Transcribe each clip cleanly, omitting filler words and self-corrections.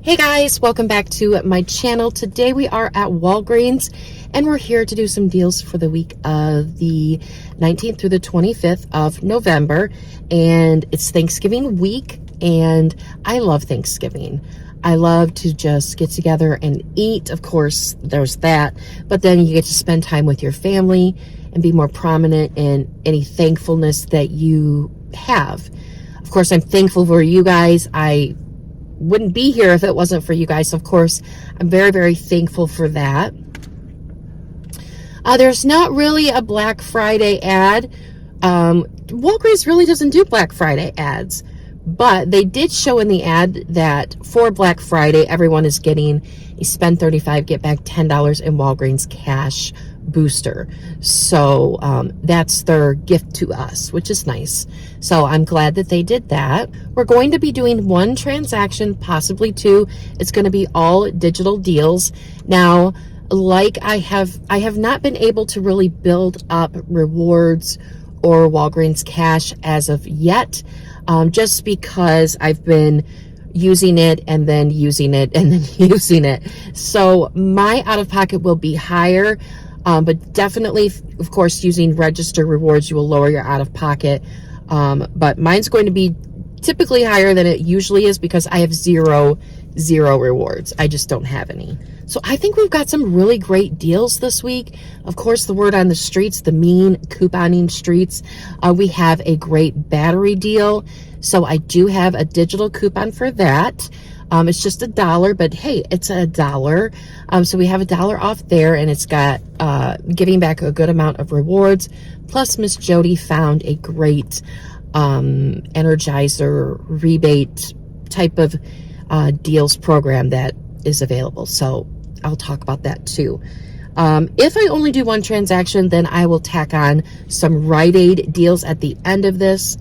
Hey guys, welcome back to my channel. Today we are at Walgreens and we're here to do some deals for the week of the 19th through the 25th of November. And it's Thanksgiving week and I love Thanksgiving. I love to just get together and eat. Of course, there's that, but then you get to spend time with your family and be more prominent in any thankfulness that you have. Of course, I'm thankful for you guys. I wouldn't be here if it wasn't for you guys. Of course, I'm very, very thankful for that. There's not really a Black Friday ad. Walgreens really doesn't do Black Friday ads, but they did show in the ad that for Black Friday, everyone is getting a spend $35, get back $10 in Walgreens cash booster. So that's their gift to us, which is nice. So I'm glad that they did that. We're going to be doing one transaction, possibly two. It's going to be all digital deals. Now, like I have not been able to really build up rewards or Walgreens cash as of yet, just because I've been using it and then using it and then using it. So my out-of-pocket will be higher, but definitely, of course, using register rewards, you will lower your out-of-pocket. But mine's going to be typically higher than it usually is because I have zero rewards. I just don't have any. So I think we've got some really great deals this week. Of course, the word on the streets, the mean couponing streets, we have a great battery deal. So I do have a digital coupon for that. It's just $1, but hey, it's $1. So we have $1 off there, and it's got giving back a good amount of rewards. Plus, Miss Jody found a great Energizer rebate type of deals program that is available. So I'll talk about that too. If I only do one transaction, then I will tack on some Rite Aid deals at the end of this.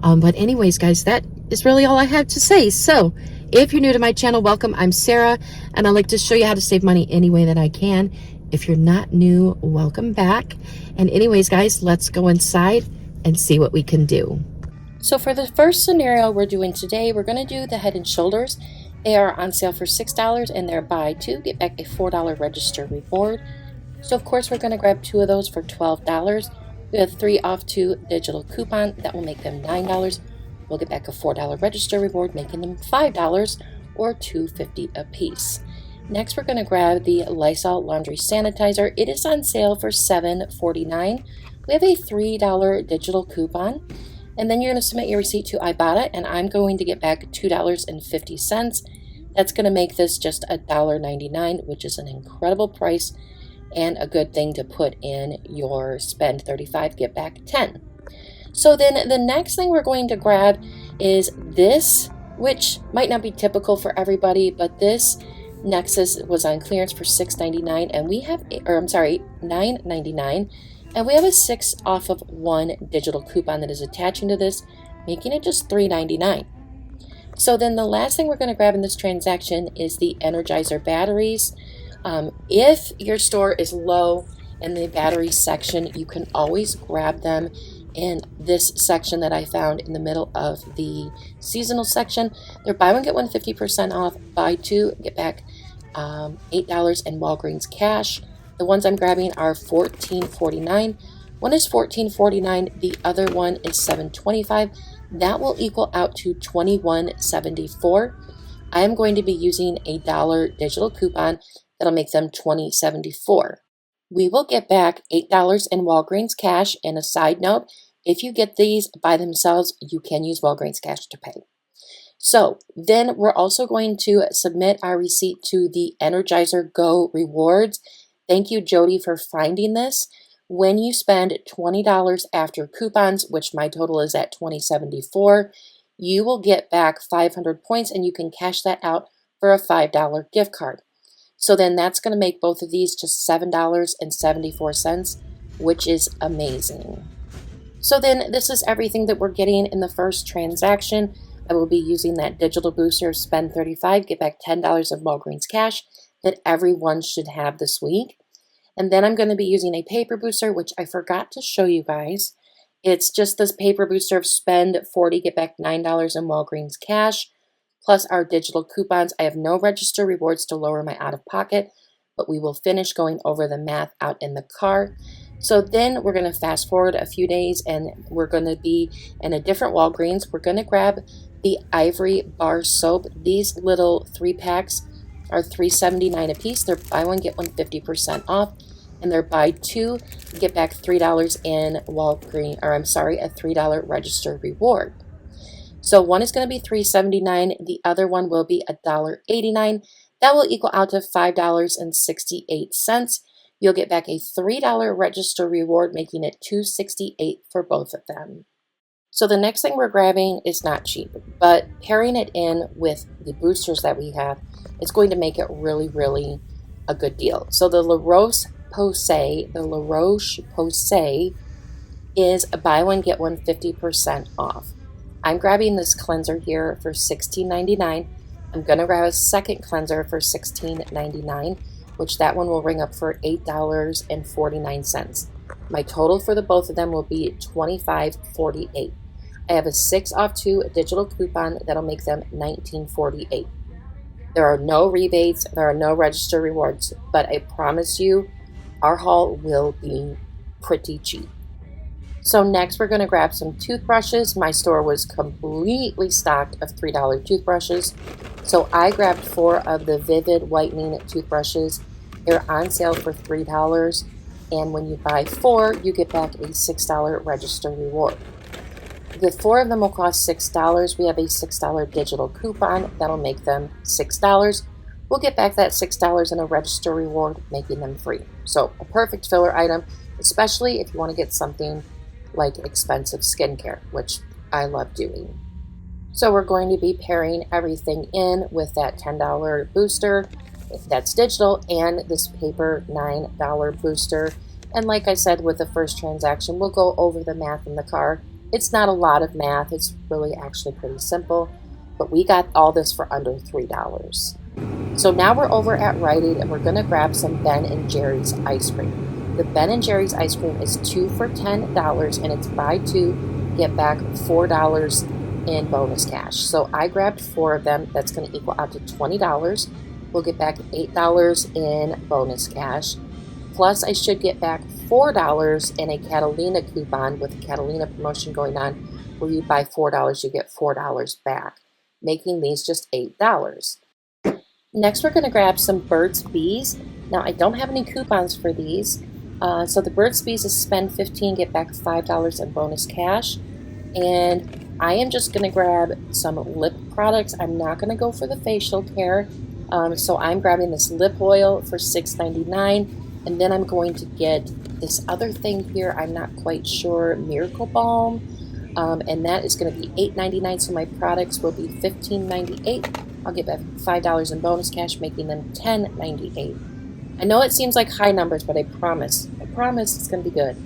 But anyways, guys, that is really all I have to say. So if you're new to my channel, welcome. I'm Sarah, and I like to show you how to save money any way that I can. If you're not new, welcome back. And anyways, guys, let's go inside and see what we can do. So for the first scenario we're doing today, we're going to do the Head & Shoulders. They are on sale for $6, and they're buy two, get back a $4 register reward. So of course we're going to grab two of those for $12. We have 3 off 2 digital coupon. That will make them $9. We'll get back a $4 register reward, making them $5 or $2.50 a piece. Next, we're going to grab the Lysol Laundry Sanitizer. It is on sale for $7.49. We have a $3 digital coupon. And then you're going to submit your receipt to Ibotta, and I'm going to get back $2.50. That's going to make this just $1.99, which is an incredible price and a good thing to put in your spend 35, get back 10. So then the next thing we're going to grab is this, which might not be typical for everybody, but this Nexus was on clearance for $6.99, and we have, $9.99. And we have a 6 off of 1 digital coupon that is attaching to this, making it just $3.99. So then the last thing we're going to grab in this transaction is the Energizer batteries. If your store is low in the battery section, you can always grab them in this section that I found in the middle of the seasonal section. They're buy one, get one 50% off, buy two, get back $8 in Walgreens cash. The ones I'm grabbing are $14.49. One is $14.49. The other one is $7.25. That will equal out to $21.74. I am going to be using a $1 digital coupon that'll make them $20.74. We will get back $8 in Walgreens cash. And a side note, if you get these by themselves, you can use Walgreens cash to pay. So then we're also going to submit our receipt to the Energizer Go Rewards. Thank you, Jody, for finding this. When you spend $20 after coupons, which my total is at $20.74, you will get back 500 points, and you can cash that out for a $5 gift card. So then that's going to make both of these just $7.74, which is amazing. So then this is everything that we're getting in the first transaction. I will be using that digital booster, spend 35, get back $10 of Walgreens cash that everyone should have this week. And then I'm going to be using a paper booster, which I forgot to show you guys. It's just this paper booster of spend 40, get back $9 in Walgreens cash. plus our digital coupons. I have no register rewards to lower my out-of-pocket, but we will finish going over the math out in the car. So then we're going to fast forward a few days, and we're going to be in a different Walgreens. We're going to grab the Ivory Bar Soap. These little 3-packs are $3.79 a piece. They're buy one, get one 50% off. And they're buy two, get back $3 in Walgreens, or I'm sorry, a $3 register reward. So one is going to be $3.79. The other one will be $1.89. That will equal out to $5.68. You'll get back a $3 register reward, making it $2.68 for both of them. So the next thing we're grabbing is not cheap, but pairing it in with the boosters that we have, it's going to make it really, really a good deal. So the La Roche-Posay is a buy one, get one 50% off. I'm grabbing this cleanser here for $16.99. I'm going to grab a second cleanser for $16.99, which that one will ring up for $8.49. My total for the both of them will be $25.48. I have a 6 off 2 digital coupon that'll make them $19.48. There are no rebates, there are no register rewards, but I promise you our haul will be pretty cheap. So next we're going to grab some toothbrushes. My store was completely stocked of $3 toothbrushes. So I grabbed 4 of the Vivid Whitening toothbrushes. They're on sale for $3. And when you buy 4, you get back a $6 register reward. The 4 of them will cost $6. We have a $6 digital coupon. That'll make them $6. We'll get back that $6 in a register reward, making them free. So a perfect filler item, especially if you want to get something like expensive skincare, which I love doing. So we're going to be pairing everything in with that $10 booster that's digital and this paper $9 booster. And like I said, with the first transaction, we'll go over the math in the car. It's not a lot of math. It's really actually pretty simple, but we got all this for under $3. So now we're over at Rite Aid and we're going to grab some Ben & Jerry's ice cream. The Ben & Jerry's ice cream is 2 for $10 and it's buy 2, get back $4 in bonus cash. So I grabbed 4 of them. That's going to equal out to $20. We'll get back $8 in bonus cash. Plus I should get back $4 in a Catalina coupon with a Catalina promotion going on where you buy $4, you get $4 back, making these just $8. Next, we're going to grab some Burt's Bees. Now, I don't have any coupons for these. So the Burt's Bees is spend $15, get back $5 in bonus cash. And I am just going to grab some lip products. I'm not going to go for the facial care. So I'm grabbing this lip oil for $6.99. And then I'm going to get this other thing here. I'm not quite sure. Miracle Balm. And that is going to be $8.99. So my products will be $15.98. I'll get back $5 in bonus cash, making them $10.98. I know it seems like high numbers, but I promise it's going to be good.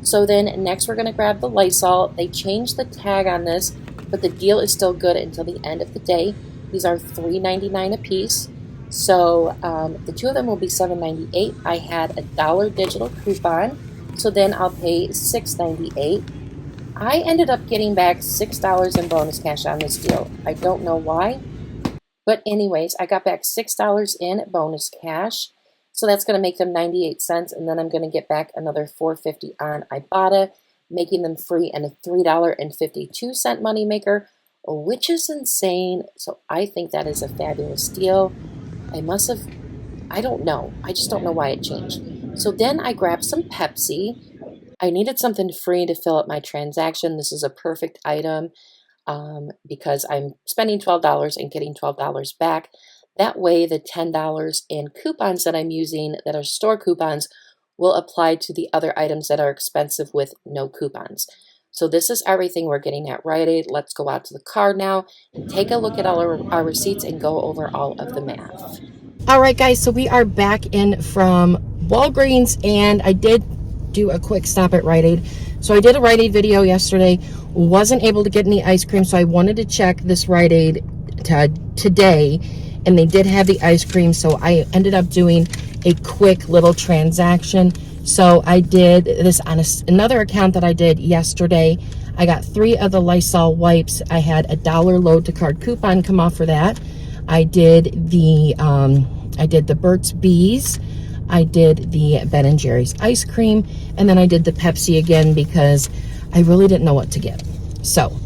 So then next we're going to grab the Lysol. They changed the tag on this, but the deal is still good until the end of the day. These are $3.99 a piece. So the 2 of them will be $7.98. I had a $1 digital coupon, so then I'll pay $6.98. I ended up getting back $6 in bonus cash on this deal. I don't know why, but anyways, I got back $6 in bonus cash. So that's going to make them 98 cents, and then I'm going to get back another $4.50 on Ibotta, making them free, and a $3.52 moneymaker, which is insane. So I think that is a fabulous deal. I don't know. I just don't know why it changed. So then I grabbed some Pepsi. I needed something free to fill up my transaction. This is a perfect item because I'm spending $12 and getting $12 back. That way, the $10 in coupons that I'm using that are store coupons will apply to the other items that are expensive with no coupons. So this is everything we're getting at Rite Aid. Let's go out to the car now and take a look at all our receipts and go over all of the math. All right, guys, so we are back in from Walgreens, and I did do a quick stop at Rite Aid. So I did a Rite Aid video yesterday, wasn't able to get any ice cream, so I wanted to check this Rite Aid today. And they did have the ice cream, so I ended up doing a quick little transaction. So I did this on another account that I did yesterday. I got 3 of the Lysol wipes. I had a $1 load to card coupon come off for that. I did the Burt's Bees. I did the Ben & Jerry's ice cream, and then I did the Pepsi again because I really didn't know what to get. So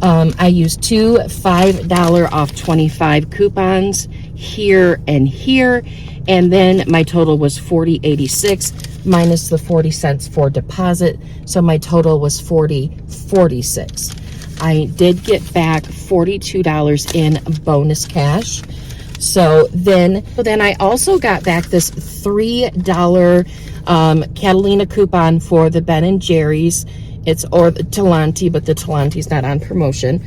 I used 2 $5 off 25 coupons here and here, and then my total was $40.86 minus the 40 cents for deposit, so my total was $40.46. I did get back $42 in bonus cash. So then I also got back this $3 Catalina coupon for the Ben & Jerry's. Or the Talenti, but the Talenti's not on promotion.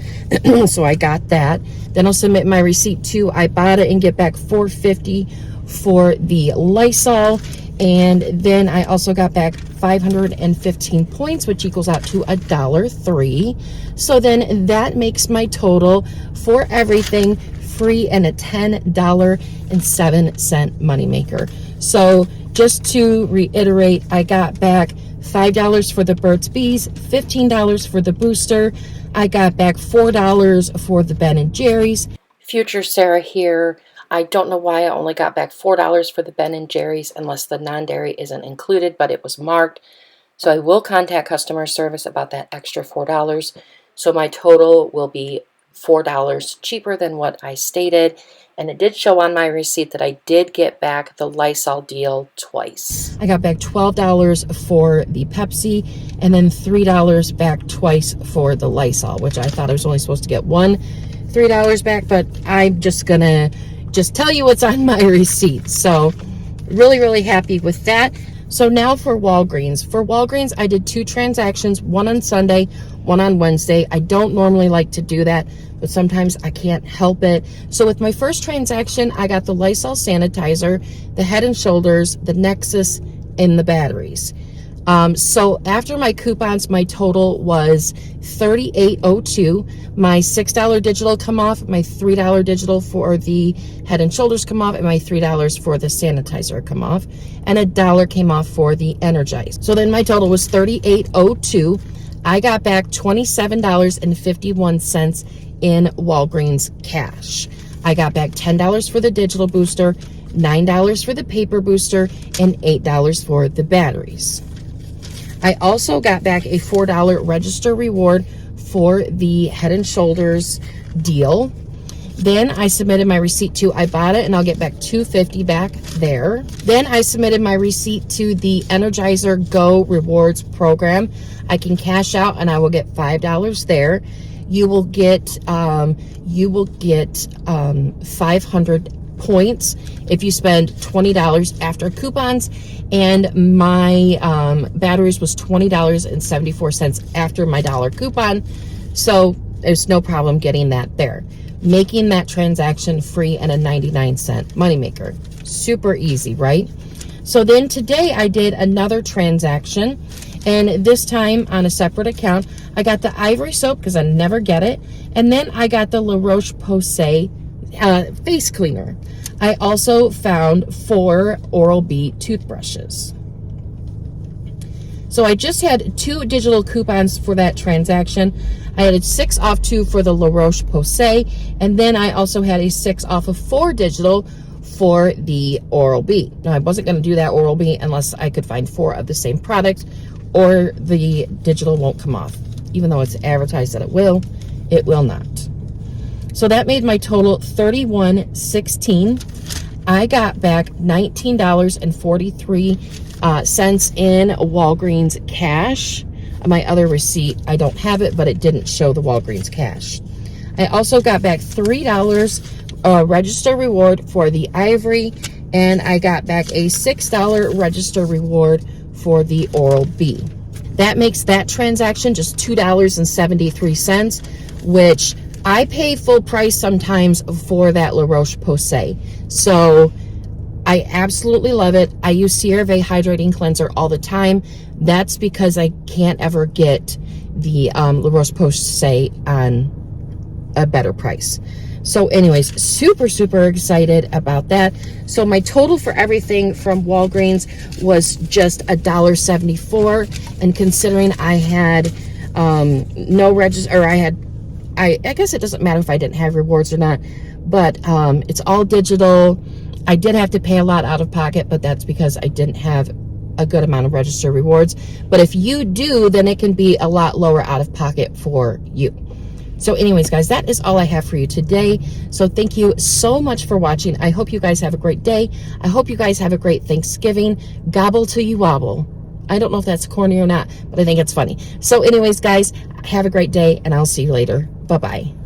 So I got that. Then I'll submit my receipt to Ibotta and get back $4.50 for the Lysol. And then I also got back 515 points, which equals out to $1.03. So then that makes my total for everything free and a $10.07 moneymaker. So just to reiterate, I got back $5 for the Burt's Bees, $15 for the booster. I got back $4 for the Ben & Jerry's. Future Sarah here. I don't know why I only got back $4 for the Ben & Jerry's unless the non-dairy isn't included, but it was marked. So I will contact customer service about that extra $4. So my total will be $4 cheaper than what I stated. And it did show on my receipt that I did get back the Lysol deal twice. I got back $12 for the Pepsi and then $3 back twice for the Lysol, which I thought I was only supposed to get $3 back, but I'm just gonna tell you what's on my receipt. So really, really happy with that. So now for Walgreens. For Walgreens, I did 2 transactions, one on Sunday, one on Wednesday. I don't normally like to do that, but sometimes I can't help it. So with my first transaction, I got the Lysol sanitizer, the Head & Shoulders, the Nexus, and the batteries. So after my coupons, my total was $38.02. My $6 digital come off, my $3 digital for the Head & Shoulders come off, and my $3 for the sanitizer come off, and $1 came off for the Energize. So then my total was $38.02. I got back $27.51 in Walgreens cash. I got back $10 for the digital booster, $9 for the paper booster, and $8 for the batteries. I also got back a $4 register reward for the Head & Shoulders deal. Then I submitted my receipt to Ibotta, and I'll get back $2.50 back there. Then I submitted my receipt to the Energizer Go Rewards program. I can cash out, and I will get $5 there. You will get 500 points if you spend $20 after coupons, and my batteries was $20.74 after my $1 coupon, so there's no problem getting that there, making that transaction free and a 99-cent moneymaker. Super easy, right? So then today I did another transaction, and this time on a separate account. I got the Ivory soap because I never get it, and then I got the La Roche-Posay face cleaner. I also found 4 Oral-B toothbrushes. So I just had 2 digital coupons for that transaction. I had a 6 off 2 for the La Roche-Posay, and then I also had a 6 off of 4 digital for the Oral-B. Now, I wasn't going to do that Oral-B unless I could find 4 of the same product, or the digital won't come off. Even though it's advertised that it will not. So that made my total $31.16. I got back $19.43 in Walgreens cash. My other receipt, I don't have it, but it didn't show the Walgreens cash. I also got back $3 register reward for the Ivory, and I got back a $6 register reward for the Oral-B. That makes that transaction just $2.73, which I pay full price sometimes for that La Roche-Posay. So I absolutely love it. I use CeraVe Hydrating Cleanser all the time. That's because I can't ever get the La Roche-Posay on a better price. So anyways, super excited about that. So my total for everything from Walgreens was just $1.74, and considering I had no register, or I guess it doesn't matter if I didn't have rewards or not, but it's all digital. I did have to pay a lot out of pocket, but that's because I didn't have a good amount of register rewards. But if you do, then it can be a lot lower out of pocket for you. So anyways, guys, that is all I have for you today. So thank you so much for watching. I hope you guys have a great day. I hope you guys have a great Thanksgiving. Gobble till you wobble. I don't know if that's corny or not, but I think it's funny. So anyways, guys, have a great day, and I'll see you later. Bye-bye.